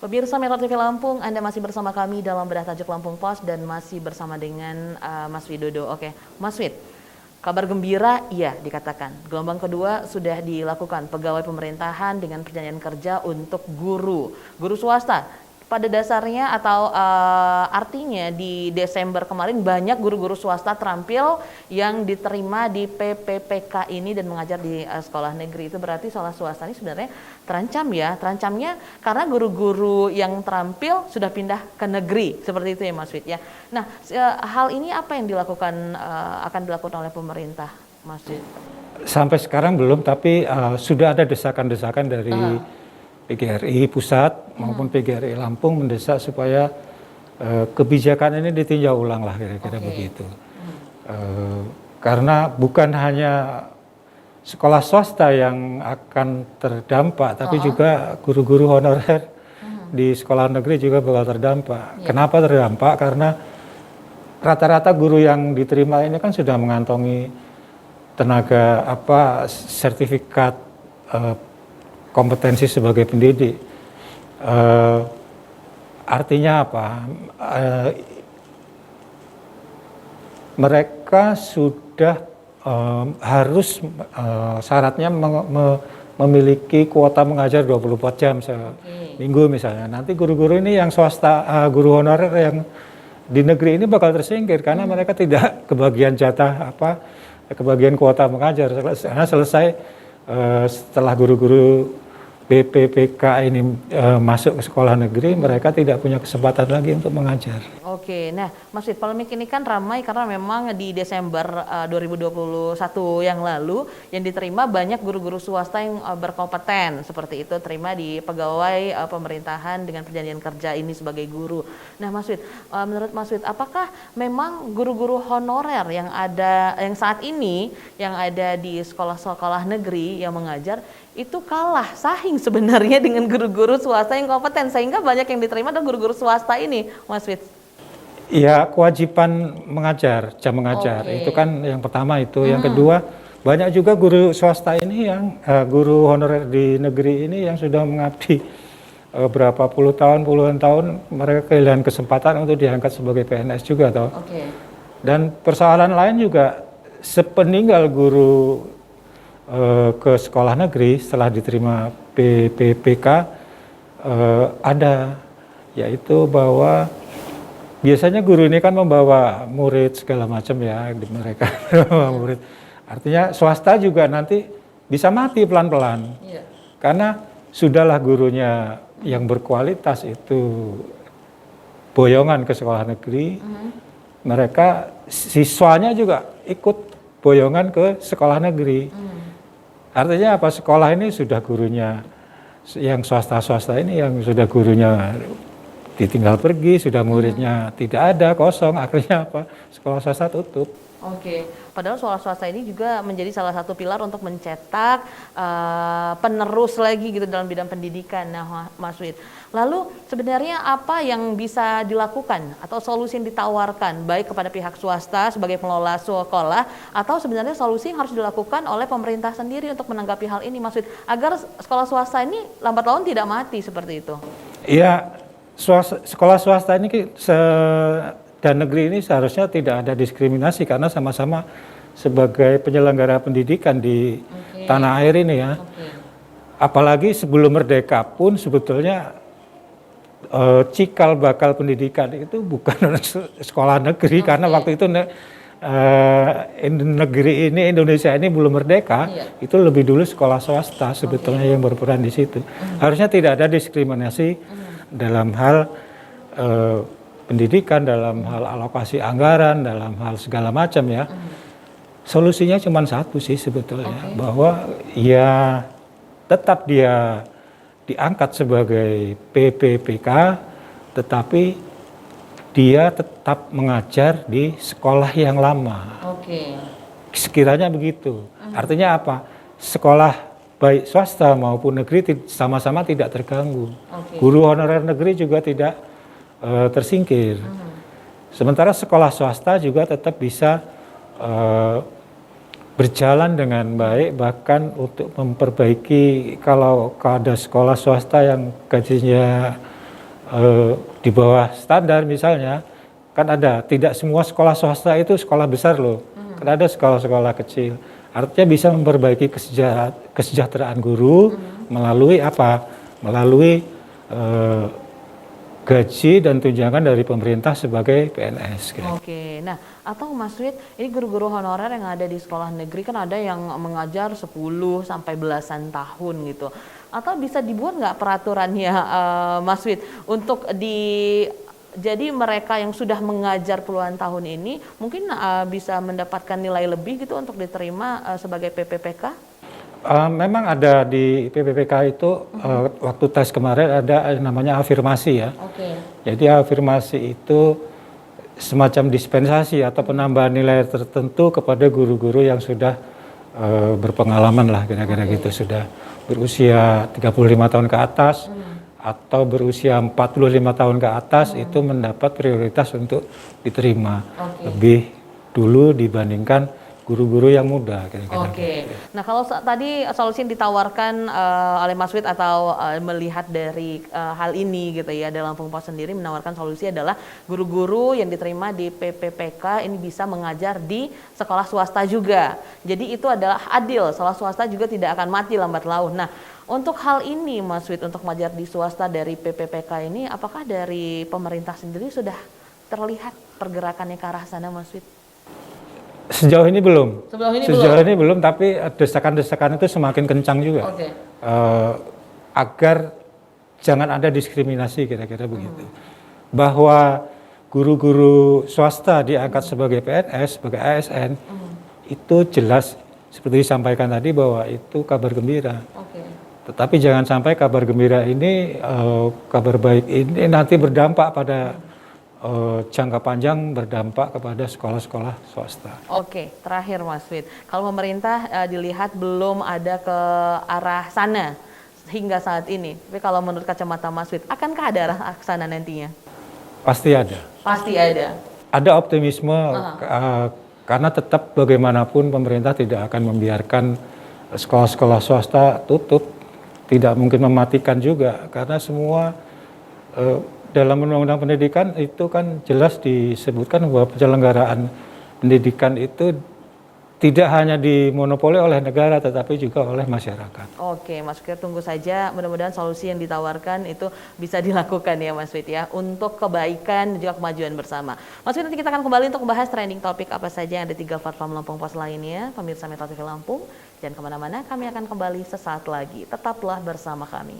Pemirsa Metro TV Lampung, Anda masih bersama kami dalam Bedah Tajuk Lampung Pos dan masih bersama dengan Mas Widodo. Oke, Mas Wid, kabar gembira iya dikatakan. Gelombang kedua sudah dilakukan pegawai pemerintahan dengan perjanjian kerja untuk guru swasta. Pada dasarnya atau artinya di Desember kemarin banyak guru-guru swasta terampil yang diterima di PPPK ini dan mengajar di sekolah negeri. Itu berarti sekolah swasta ini sebenarnya terancam ya. Terancamnya karena guru-guru yang terampil sudah pindah ke negeri. Seperti itu ya Mas Wid ya. Nah, hal ini apa yang dilakukan akan dilakukan oleh pemerintah Mas Wid? Sampai sekarang belum, tapi sudah ada desakan-desakan dari PGRI Pusat maupun PGRI Lampung mendesak supaya kebijakan ini ditinjau ulang lah kira-kira begitu. Karena bukan hanya sekolah swasta yang akan terdampak, tapi juga guru-guru honorer di sekolah negeri juga bakal terdampak. Kenapa terdampak? Karena rata-rata guru yang diterima ini kan sudah mengantongi tenaga sertifikat kompetensi sebagai pendidik. Artinya apa? Mereka sudah harus syaratnya memiliki kuota mengajar 24 jam seminggu misalnya. Nanti guru-guru ini yang swasta, guru honorer yang di negeri ini bakal tersingkir karena mereka tidak kebagian jatah kebagian kuota mengajar. Karena selesai setelah guru-guru BPPK ini masuk ke sekolah negeri, mereka tidak punya kesempatan lagi untuk mengajar. Oke, nah Mas Wid, polemik ini kan ramai karena memang di Desember 2021 yang lalu yang diterima banyak guru-guru swasta yang berkompeten seperti itu, terima di pegawai pemerintahan dengan perjanjian kerja ini sebagai guru. Nah Mas Wid, menurut Mas Wid, apakah memang guru-guru honorer yang saat ini yang ada di sekolah-sekolah negeri yang mengajar itu kalah saing sebenarnya dengan guru-guru swasta yang kompeten sehingga banyak yang diterima adalah guru-guru swasta ini, Mas Wid? Ya, kewajiban mengajar, jam mengajar itu kan yang pertama itu. Yang kedua, banyak juga guru swasta ini yang guru honorer di negeri ini yang sudah mengabdi berapa puluh tahun, puluhan tahun, mereka kehilangan kesempatan untuk diangkat sebagai PNS juga toh. Dan persoalan lain juga sepeninggal guru ke sekolah negeri setelah diterima PPPK ada, yaitu bahwa biasanya guru ini kan membawa murid segala macam ya, mereka membawa murid. Artinya swasta juga nanti bisa mati pelan-pelan, karena sudahlah gurunya yang berkualitas itu boyongan ke sekolah negeri, mereka siswanya juga ikut boyongan ke sekolah negeri. Artinya apa? Sekolah ini sudah gurunya, yang swasta-swasta ini yang sudah gurunya ditinggal pergi, sudah muridnya tidak ada, kosong, akhirnya apa? Sekolah swasta tutup. Oke, padahal sekolah swasta ini juga menjadi salah satu pilar untuk mencetak penerus lagi gitu dalam bidang pendidikan. Nah, Mas Wid, lalu sebenarnya apa yang bisa dilakukan atau solusi yang ditawarkan baik kepada pihak swasta sebagai pengelola sekolah atau sebenarnya solusi yang harus dilakukan oleh pemerintah sendiri untuk menanggapi hal ini, Mas Wid, agar sekolah swasta ini lambat laun tidak mati seperti itu? Iya, sekolah swasta ini dan negeri ini seharusnya tidak ada diskriminasi karena sama-sama sebagai penyelenggara pendidikan di tanah air ini ya. Apalagi sebelum merdeka pun sebetulnya cikal bakal pendidikan itu bukan sekolah negeri karena waktu itu negeri ini, Indonesia ini belum merdeka, itu lebih dulu sekolah swasta sebetulnya yang berperan di situ. Harusnya tidak ada diskriminasi dalam hal pendidikan, dalam hal alokasi anggaran, dalam hal segala macam ya. Solusinya cuma satu sih sebetulnya, bahwa ya tetap dia diangkat sebagai PPPK, tetapi dia tetap mengajar di sekolah yang lama. Sekiranya begitu. Artinya apa? Sekolah baik swasta maupun negeri sama-sama tidak terganggu. Guru honorer negeri juga tidak tersingkir. Sementara sekolah swasta juga tetap bisa berjalan dengan baik, bahkan untuk memperbaiki kalau ada sekolah swasta yang gajinya di bawah standar misalnya, kan ada, tidak semua sekolah swasta itu sekolah besar loh, kan ada sekolah-sekolah kecil. Artinya bisa memperbaiki kesejahteraan guru melalui apa? Melalui gaji dan tunjangan dari pemerintah sebagai PNS. Gitu. Oke, nah atau Mas Wid, ini guru-guru honorer yang ada di sekolah negeri kan ada yang mengajar 10 sampai belasan tahun gitu. Atau bisa dibuat nggak peraturannya Mas Wid untuk jadi mereka yang sudah mengajar puluhan tahun ini mungkin bisa mendapatkan nilai lebih gitu untuk diterima sebagai PPPK? Memang ada di PPPK itu waktu tes kemarin ada yang namanya afirmasi ya. Oke. Jadi afirmasi itu semacam dispensasi atau penambahan nilai tertentu kepada guru-guru yang sudah berpengalaman lah kira-kira gitu, sudah berusia 35 tahun ke atas atau berusia 45 tahun ke atas itu mendapat prioritas untuk diterima lebih dulu dibandingkan guru-guru yang muda kira-kira. Oke. Nah kalau tadi solusi yang ditawarkan oleh Mas Wid atau melihat dari hal ini gitu ya, dalam Lampung Pos sendiri menawarkan solusi adalah guru-guru yang diterima di PPPK ini bisa mengajar di sekolah swasta juga. Jadi itu adalah adil, sekolah swasta juga tidak akan mati lambat laun. Nah untuk hal ini Mas Wid, untuk mengajar di swasta dari PPPK ini, apakah dari pemerintah sendiri sudah terlihat pergerakannya ke arah sana Mas Wid? Sejauh ini belum. Sejauh ini belum, tapi desakan-desakan itu semakin kencang juga. Oke. Agar jangan ada diskriminasi kira-kira begitu. Bahwa guru-guru swasta diangkat sebagai PNS, sebagai ASN, itu jelas seperti disampaikan tadi bahwa itu kabar gembira. Oke. Tetapi jangan sampai kabar gembira ini, kabar baik ini nanti berdampak pada jangka panjang, berdampak kepada sekolah-sekolah swasta. Oke, terakhir Mas Wid, kalau pemerintah dilihat belum ada ke arah sana hingga saat ini, tapi kalau menurut kacamata Mas Wid, akankah ada arah sana nantinya? Pasti ada. Pasti ada. Ada optimisme karena tetap bagaimanapun pemerintah tidak akan membiarkan sekolah-sekolah swasta tutup, tidak mungkin mematikan juga karena semua dalam Undang-Undang Pendidikan itu kan jelas disebutkan bahwa penyelenggaraan pendidikan itu tidak hanya dimonopoli oleh negara tetapi juga oleh masyarakat. Oke, Mas Wid, tunggu saja. Mudah-mudahan solusi yang ditawarkan itu bisa dilakukan ya Mas Wid ya, untuk kebaikan dan juga kemajuan bersama. Mas Wid, nanti kita akan kembali untuk membahas trending topik apa saja yang ada di platform Lampung Pos lainnya. Pemirsa Metro TV Lampung, jangan kemana-mana, kami akan kembali sesaat lagi. Tetaplah bersama kami.